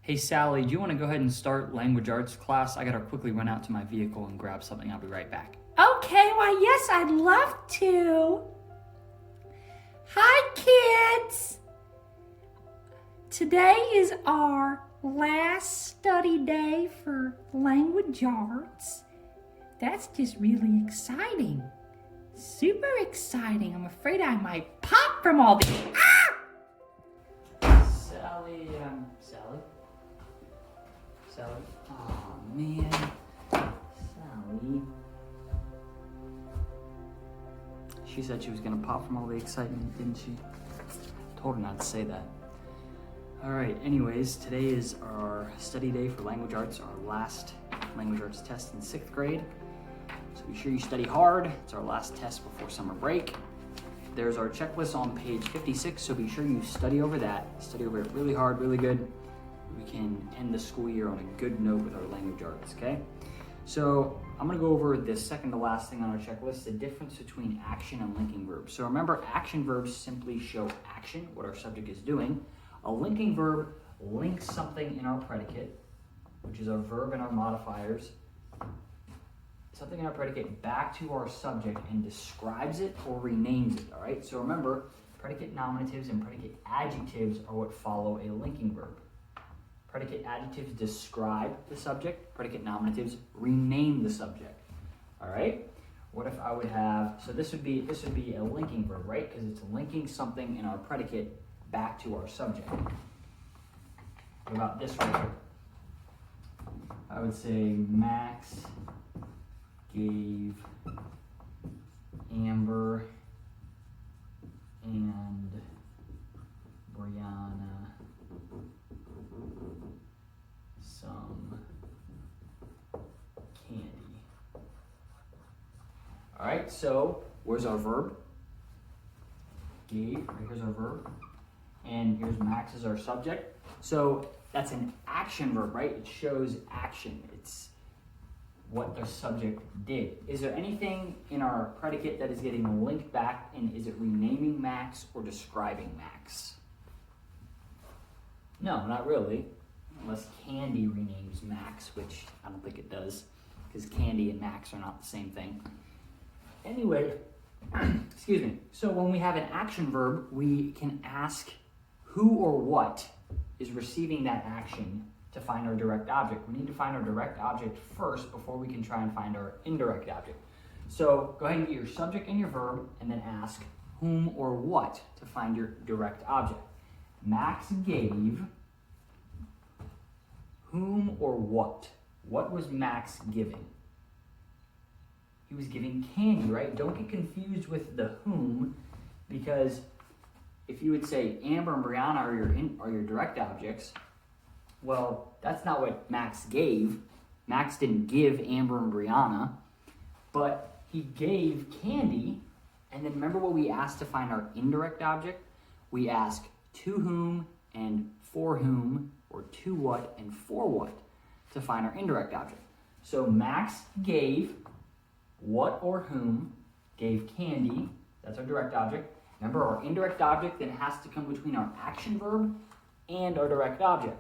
Hey Sally, do you want to go ahead and start language arts class? I gotta quickly run out to my vehicle and grab something. I'll be right back. Okay, why, yes, I'd love to. Hi, kids. Today is our last study day for language arts. That's just really exciting. Super exciting. I'm afraid I might pop from all the... Sally. Oh man. Sally. She said she was gonna pop from all the excitement, didn't she? Told her not to say that. Alright, anyways, today is our study day for language arts, our last language arts test in 6th grade. So be sure you study hard. It's our last test before summer break. There's our checklist on page 56, so be sure you study over that. Study over it really hard, really good. We can end the school year on a good note with our language arts, okay? So I'm gonna go over the second to last thing on our checklist, the difference between action and linking verbs. So remember, action verbs simply show action, what our subject is doing. A linking verb links something in our predicate, which is our verb and our modifiers, something in our predicate back to our subject and describes it or renames it, all right? So remember, predicate nominatives and predicate adjectives are what follow a linking verb. Predicate adjectives describe the subject, predicate nominatives rename the subject, all right? What if I would have, so this would be a linking verb, right? Because it's linking something in our predicate back to our subject. What about this right here? I would say Max gave Amber and Brianna some candy. All right, so where's our verb? Gave, right here's our verb. And here's Max as our subject. So that's an action verb, right? It shows action. It's what the subject did. Is there anything in our predicate that is getting linked back, and is it renaming Max or describing Max? No, not really. Unless Candy renames Max, which I don't think it does, because Candy and Max are not the same thing. Anyway, excuse me. So when we have an action verb, we can ask who or what is receiving that action to find our direct object. We need to find our direct object first before we can try and find our indirect object. So go ahead and get your subject and your verb, and then ask whom or what to find your direct object. Max gave whom or what? What was Max giving? He was giving candy, right? Don't get confused with the whom, because if you would say Amber and Brianna are your direct objects, well, that's not what Max gave. Max didn't give Amber and Brianna, but he gave candy. And then remember what we asked to find our indirect object? We ask to whom and for whom, or to what and for what, to find our indirect object. So Max gave what or whom, gave candy, that's our direct object. Remember, our indirect object then has to come between our action verb and our direct object.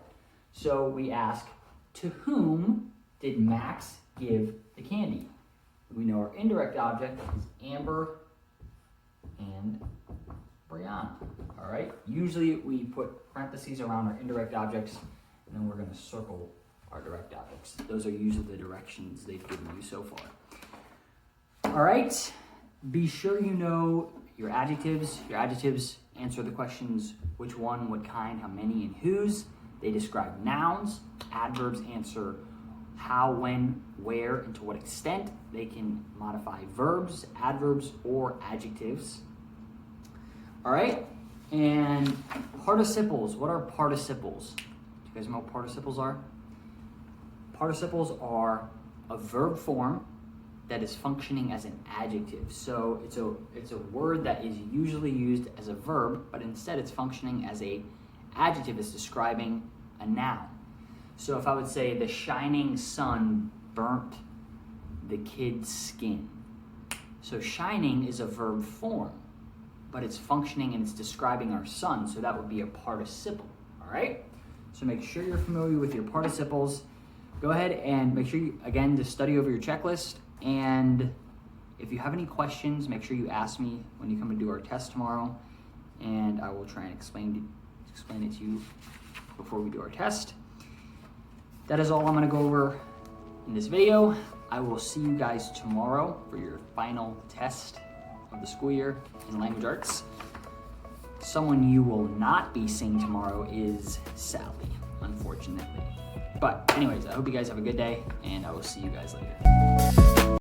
So we ask, to whom did Max give the candy? We know our indirect object is Amber and Brianna, all right? Usually we put parentheses around our indirect objects, and then we're gonna circle our direct objects. Those are usually the directions they've given you so far. All right, be sure you know your adjectives. Your adjectives answer the questions which one, what kind, how many, and whose. They describe nouns. Adverbs answer how, when, where, and to what extent. They can modify verbs, adverbs, or adjectives. All right, and participles. What are participles? Do you guys know what participles are? Participles are a verb form that is functioning as an adjective. So it's a word that is usually used as a verb, but instead it's functioning as a adjective. It's describing a noun. So if I would say the shining sun burnt the kid's skin. So shining is a verb form, but it's functioning and it's describing our sun, so that would be a participle, all right? So make sure you're familiar with your participles. Go ahead and make sure you, again, to study over your checklist. And if you have any questions, make sure you ask me when you come to do our test tomorrow. And I will try and explain it to you before we do our test. That is all I'm gonna go over in this video. I will see you guys tomorrow for your final test of the school year in language arts. Someone you will not be seeing tomorrow is Sally, unfortunately. But anyways, I hope you guys have a good day, and I will see you guys later.